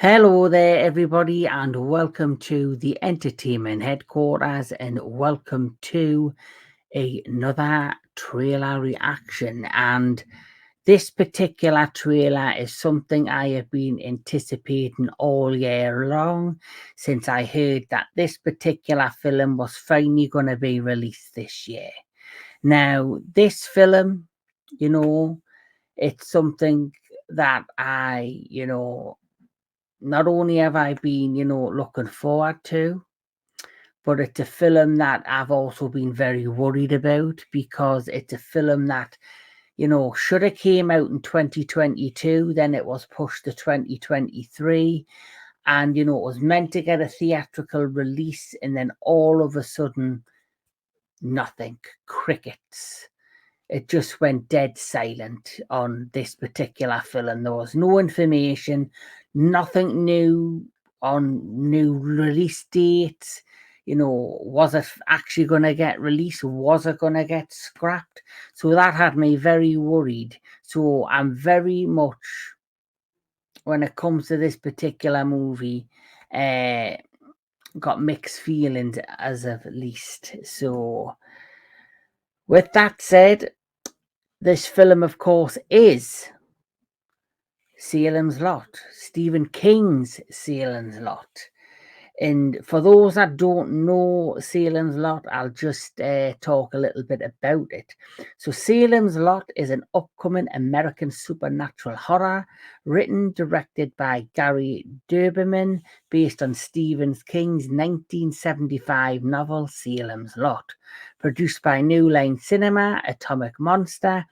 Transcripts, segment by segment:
Hello there, everybody, and welcome to the entertainment headquarters, and welcome to another trailer reaction. And this particular trailer is something I have been anticipating all year long since I heard that this particular film was finally going to be released this year. Now, this film, you know, it's something that not only have I been, looking forward to, but it's a film that I've also been very worried about because it's a film that, should have came out in 2022, then it was pushed to 2023. And, it was meant to get a theatrical release, and then all of a sudden, nothing, crickets. It just went dead silent on this particular film. There was no information, nothing new on new release dates. Was it actually going to get released? Was it going to get scrapped? So that had me very worried. So I'm very much, when it comes to this particular movie, got mixed feelings as of least. So with that said, this film, of course, is Salem's Lot, Stephen King's Salem's Lot. And for those that don't know Salem's Lot, I'll just talk a little bit about it. So Salem's Lot is an upcoming American supernatural horror written, directed by Gary Dauberman, based on Stephen King's 1975 novel Salem's Lot, produced by New Line Cinema, Atomic Monster,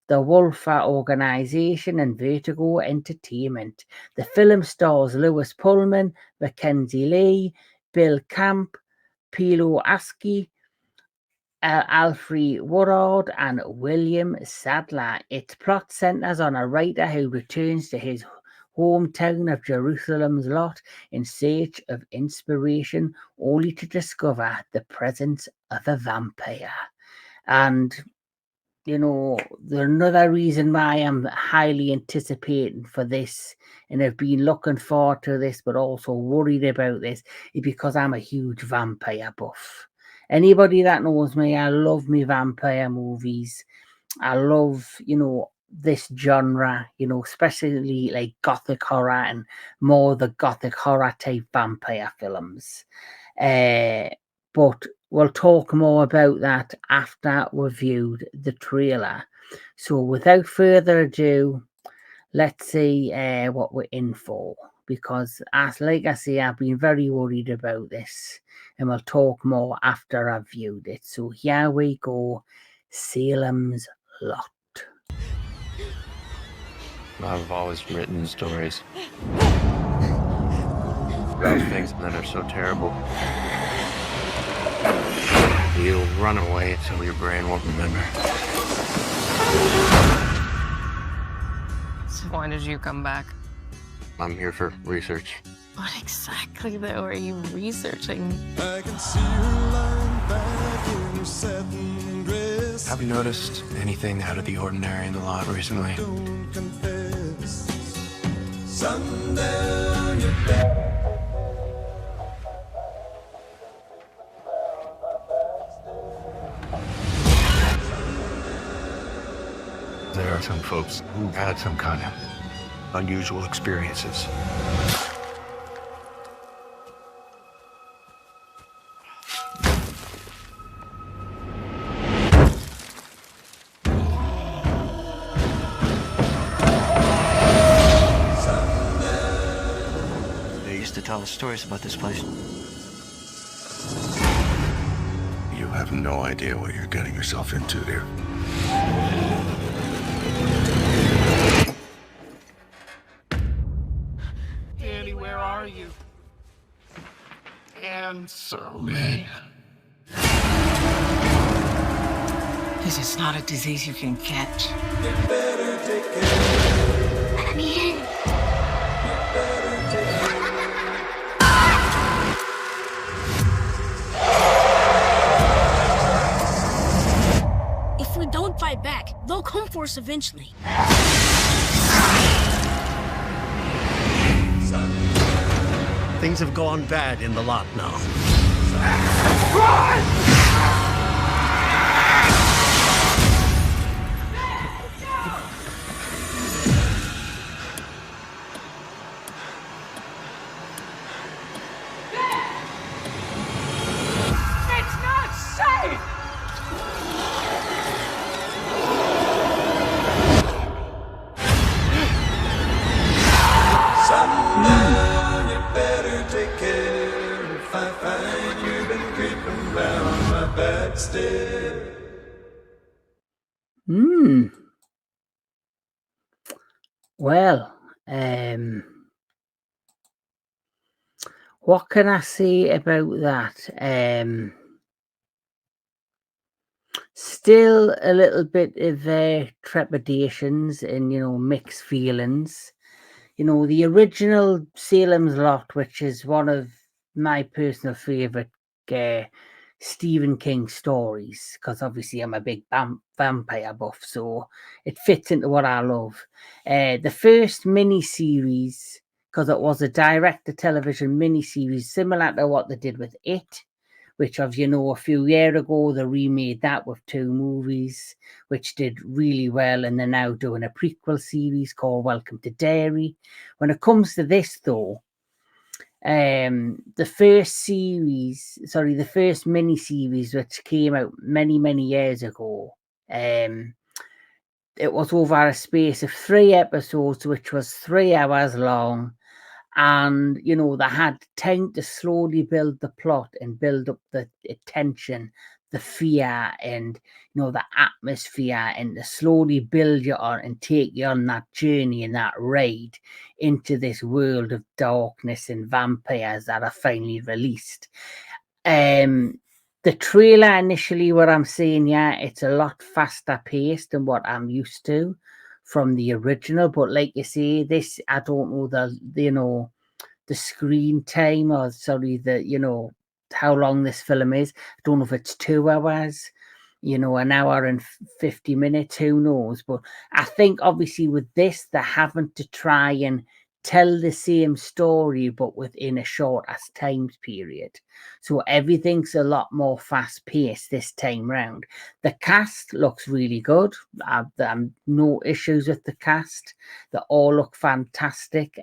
the Wolfer Organization, and Vertigo Entertainment. The film stars Lewis Pullman, Mackenzie Lee, Bill Camp, Pilou Asbæk Alfre Woodard, and William Sadler. Its plot centers on a writer who returns to his hometown of Jerusalem's Lot in search of inspiration, only to discover the presence of a vampire. And another reason why I'm highly anticipating for this and have been looking forward to this, but also worried about this, is because I'm a huge vampire buff. Anybody that knows me, I love me vampire movies. I love, this genre, especially like gothic horror and more the gothic horror type vampire films. But we'll talk more about that after we've viewed the trailer. So without further ado, let's see what we're in for. Because like I say, I've been very worried about this. And we'll talk more after I've viewed it. So here we go. Salem's Lot. I've always written stories about things that are so terrible. You'll run away until your brain won't remember. So why did you come back? I'm here for research. What exactly, though, are you researching? I can see you lying back in your satin dress. Have you noticed anything out of the ordinary in the lot recently? Don't confess. Sundown, you're back. There are some folks who had some kind of unusual experiences. They used to tell us stories about this place. You have no idea what you're getting yourself into here. Danny, where are you? Answer me. This is not a disease you can catch. You better take care. Let me in. If we don't fight back, they'll come for us eventually. Sundown. Things have gone bad in the lot now. Son, you better take care. If I find you've been creeping round my bedstead. Well, what can I say about that? Still a little bit of trepidations and, mixed feelings. The original Salem's Lot, which is one of my personal favourite Stephen King stories, because obviously I'm a big vampire buff, so it fits into what I love. The first mini-series, because it was a direct-to-television mini-series, similar to what they did with It, which, a few years ago, they remade that with 2 movies, which did really well, and they're now doing a prequel series called Welcome to Derry. When it comes to this, though, the first mini-series, which came out many, many years ago, it was over a space of 3 episodes, which was 3 hours long. And, they had time to slowly build the plot and build up the tension, the fear, and, the atmosphere, and to slowly build you on and take you on that journey and that ride into this world of darkness and vampires that are finally released. The trailer initially, what I'm saying, it's a lot faster paced than what I'm used to from the original, but like you say, this, I don't know the screen time, or how long this film is. I don't know if it's 2 hours, an hour and 50 minutes, who knows? But I think obviously with this, they're having to try and tell the same story, but within a shorter time period. So everything's a lot more fast paced this time round. The cast looks really good. I've no issues with the cast. They all look fantastic.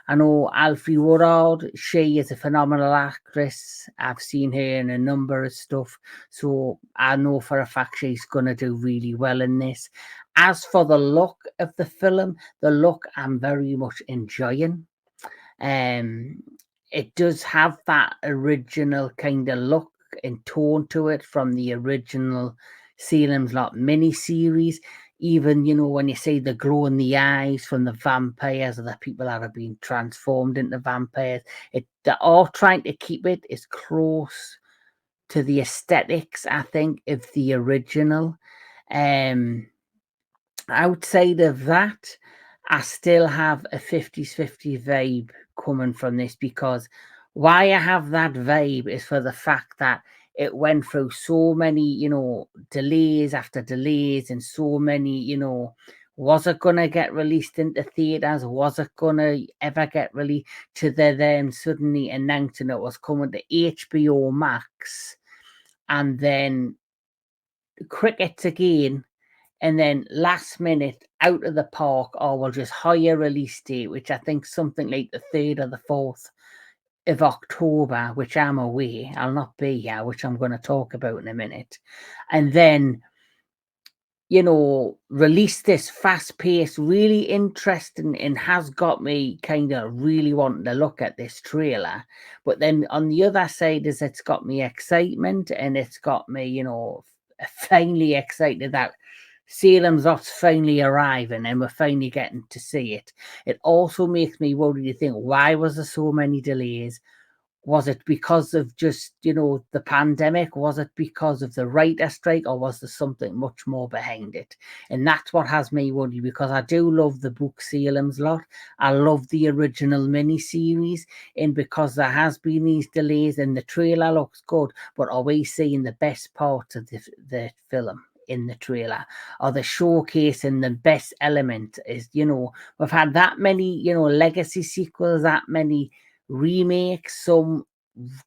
I know Alfre Woodard, she is a phenomenal actress. I've seen her in a number of stuff, so I know for a fact she's going to do really well in this. As for the look of the film, the look I'm very much enjoying. It does have that original kind of look and tone to it from the original Salem's Lot mini-series. Even, when you say the glow in the eyes from the vampires or the people that have been transformed into vampires, they're all trying to keep it as close to the aesthetics, I think, of the original. Outside of that, I still have a 50s-50 vibe coming from this, because why I have that vibe is for the fact that it went through so many, delays after delays, and so many, was it going to get released into theatres? Was it going to ever get released? To them suddenly announcing it was coming to HBO Max, and then crickets again, and then last minute out of the park, or we'll just hire release date, which I think something like the 3rd or the 4th of October, which I'm away. I'll not be here, which I'm going to talk about in a minute. And then, release this fast-paced, really interesting, and has got me kind of really wanting to look at this trailer. But then on the other side is it's got me excitement, and it's got me, finally excited that Salem's Lot's finally arriving and we're finally getting to see it. It also makes me worry to think, why was there so many delays? Was it because of just, the pandemic? Was it because of the writer strike, or was there something much more behind it? And that's what has me worried, because I do love the book Salem's Lot. I love the original mini-series, and because there has been these delays, and the trailer looks good, but are we seeing the best parts of the film in the trailer, or the showcase? And the best element is, we've had that many, legacy sequels, that many remakes, some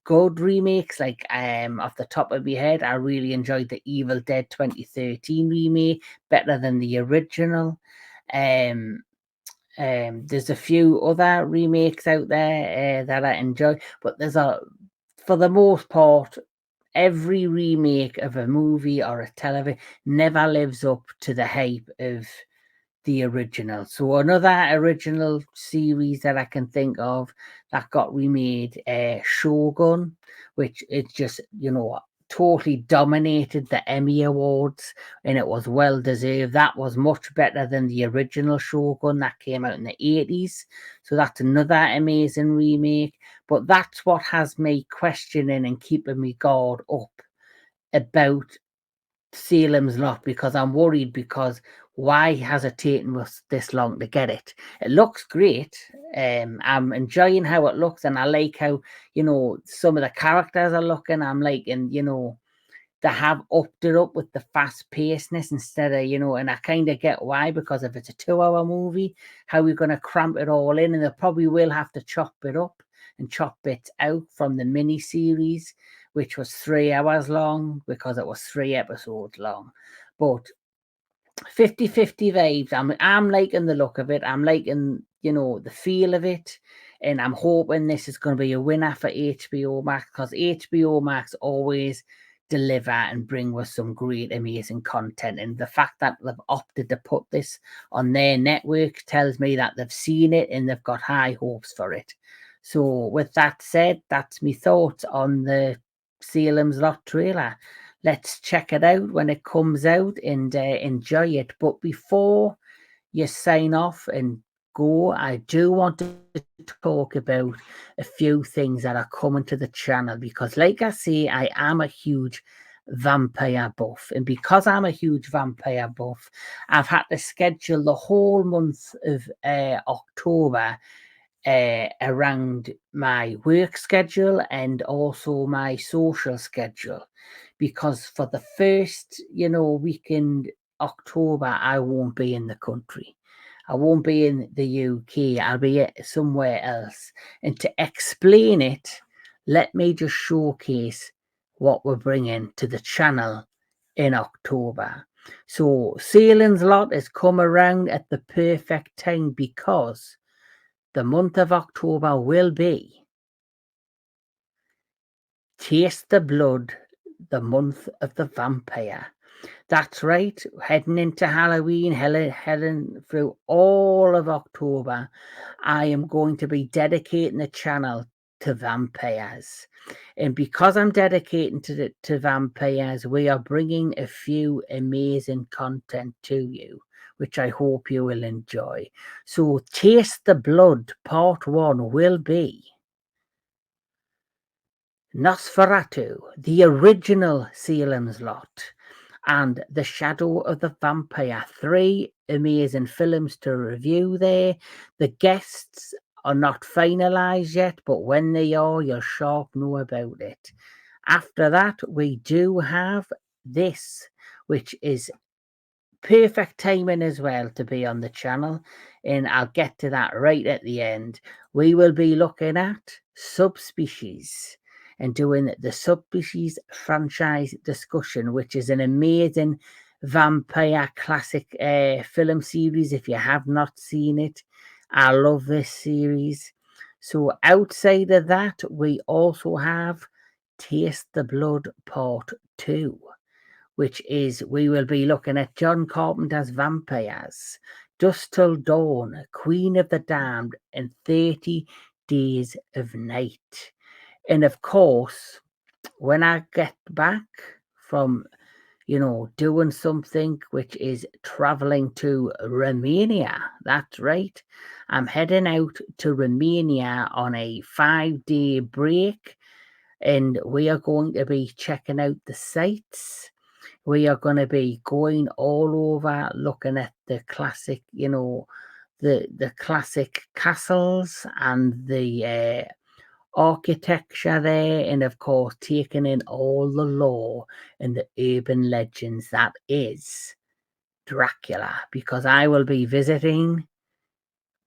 good remakes, like off the top of my head, I really enjoyed the Evil Dead 2013 remake, better than the original. There's a few other remakes out there that I enjoy, but for the most part, every remake of a movie or a television never lives up to the hype of the original. So another original series that I can think of that got remade, Shogun, which it's just, totally dominated the Emmy Awards, and it was well deserved. That was much better than the original Shogun that came out in the 80s. So that's another amazing remake. But that's what has me questioning and keeping me guard up about Salem's Lot, because I'm worried, because why has it taken us this long to get it? It looks great. I'm enjoying how it looks, and I like how, some of the characters are looking. I'm liking, they have upped it up with the fast pacedness instead of, and I kind of get why, because if it's a 2-hour movie, how are we going to cramp it all in? And they probably will have to chop it up and chop bits out from the mini series, which was 3 hours long, because it was 3 episodes long. But 50-50 vibes. I'm liking the look of it. I'm liking, the feel of it. And I'm hoping this is going to be a winner for HBO Max, because HBO Max always deliver and bring us some great, amazing content. And the fact that they've opted to put this on their network tells me that they've seen it and they've got high hopes for it. So with that said, that's my thoughts on the Salem's Lot trailer. Let's check it out when it comes out and enjoy it. But before you sign off and go, I do want to talk about a few things that are coming to the channel, because like I say, I am a huge vampire buff, and because I'm a huge vampire buff, I've had to schedule the whole month of October around my work schedule and also my social schedule, because for the first weekend October, I won't be in the country. I won't be in the UK. I'll be somewhere else. And to explain it, let me just showcase what we're bringing to the channel in October. So Salem's Lot has come around at the perfect time, because the month of October will be Taste the Blood, the month of the vampire. That's right, heading into Halloween, heading through all of October, I am going to be dedicating the channel to vampires. And because I'm dedicating to vampires, we are bringing a few amazing content to you, which I hope you will enjoy. So Taste the Blood Part 1 will be Nosferatu, the original Salem's Lot, and The Shadow of the Vampire. 3 amazing films to review there. The guests are not finalised yet, but when they are, you'll sharp know about it. After that, we do have this, which is perfect timing as well to be on the channel, and I'll get to that right at the end. We will be looking at Subspecies and doing the Subspecies franchise discussion, which is an amazing vampire classic film series. If you have not seen it, I love this series. So outside of that, we also have Taste the Blood Part 2, which is we will be looking at John Carpenter's Vampires, Dusk Till Dawn, Queen of the Damned, and 30 Days of Night. And of course, when I get back from, doing something, which is traveling to Romania, that's right, I'm heading out to Romania on a 5-day break, and we are going to be checking out the sites. We are going to be going all over, looking at the classic, the classic castles and the architecture there, and of course taking in all the lore and the urban legends that is Dracula, because I will be visiting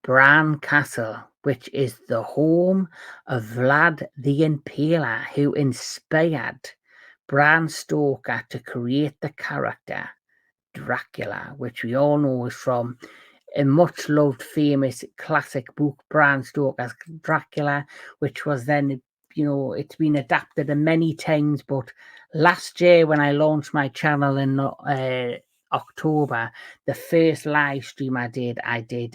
Bran Castle, which is the home of Vlad the Impaler, who inspired Bram Stoker to create the character Dracula, which we all know is from a much loved, famous classic book, Bram Stoker's Dracula, which was then, it's been adapted many times. But last year, when I launched my channel in October, the first live stream I did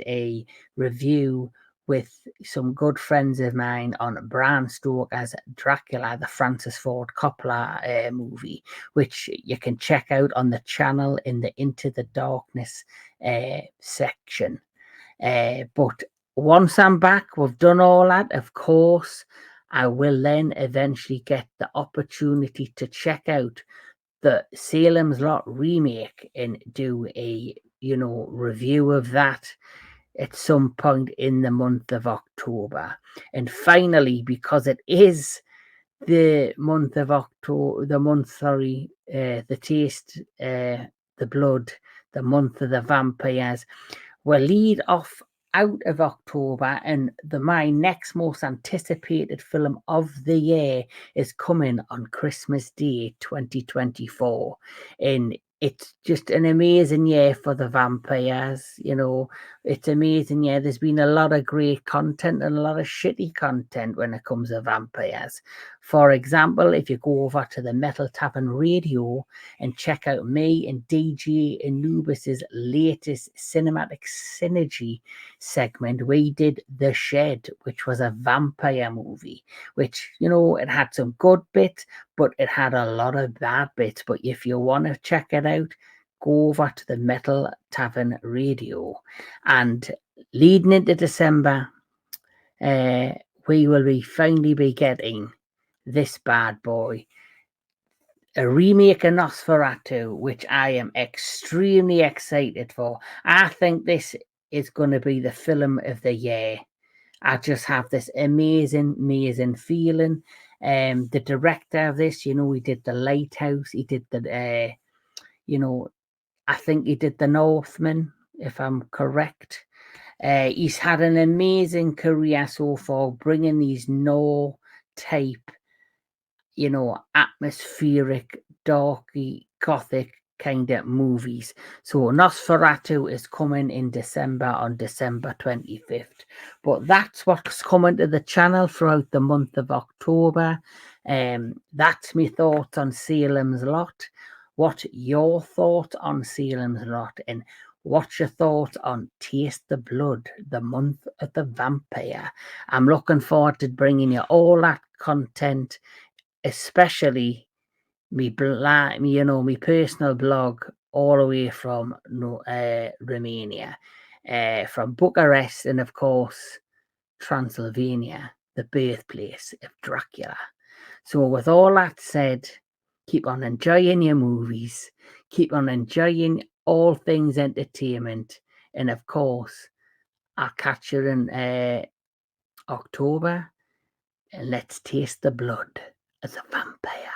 a review with some good friends of mine on Bram Stoker's Dracula, the Francis Ford Coppola movie, which you can check out on the channel in the Into the Darkness section. But once I'm back, we've done all that, of course, I will then eventually get the opportunity to check out the Salem's Lot remake and do a review of that at some point in the month of October. And finally, because it is the month of October, the taste, the blood, the month of the vampires, we'll lead off out of October, and my next most anticipated film of the year is coming on Christmas Day 2024, and it's just an amazing year for the vampires. It's amazing. Yeah, there's been a lot of great content and a lot of shitty content when it comes to vampires. For example, if you go over to the Metal Tavern Radio and check out me and DJ Anubis's latest cinematic synergy segment, we did The Shed, which was a vampire movie, which, it had some good bits, but it had a lot of bad bits. But if you want to check it out, go over to the Metal Tavern Radio. And leading into December, we will finally be getting this bad boy, a remake of Nosferatu, which I am extremely excited for. I think this is going to be the film of the year. I just have this amazing feeling. The director of this, he did The Lighthouse. He did I think he did The Northman, if I'm correct. He's had an amazing career so far, bringing these Noir type, atmospheric, darky, gothic kind of movies. So Nosferatu is coming in December, on December 25th. But that's what's coming to the channel throughout the month of October. That's my thoughts on Salem's Lot. What your thoughts on Salem's Lot, and what's your thoughts on Taste the Blood, the month of the vampire? I'm looking forward to bringing you all that content, especially me personal blog, all the way from Romania, from Bucharest, and of course Transylvania, the birthplace of Dracula. So with all that said, keep on enjoying your movies, keep on enjoying all things entertainment, and of course I'll catch you in October, and let's taste the blood as a vampire.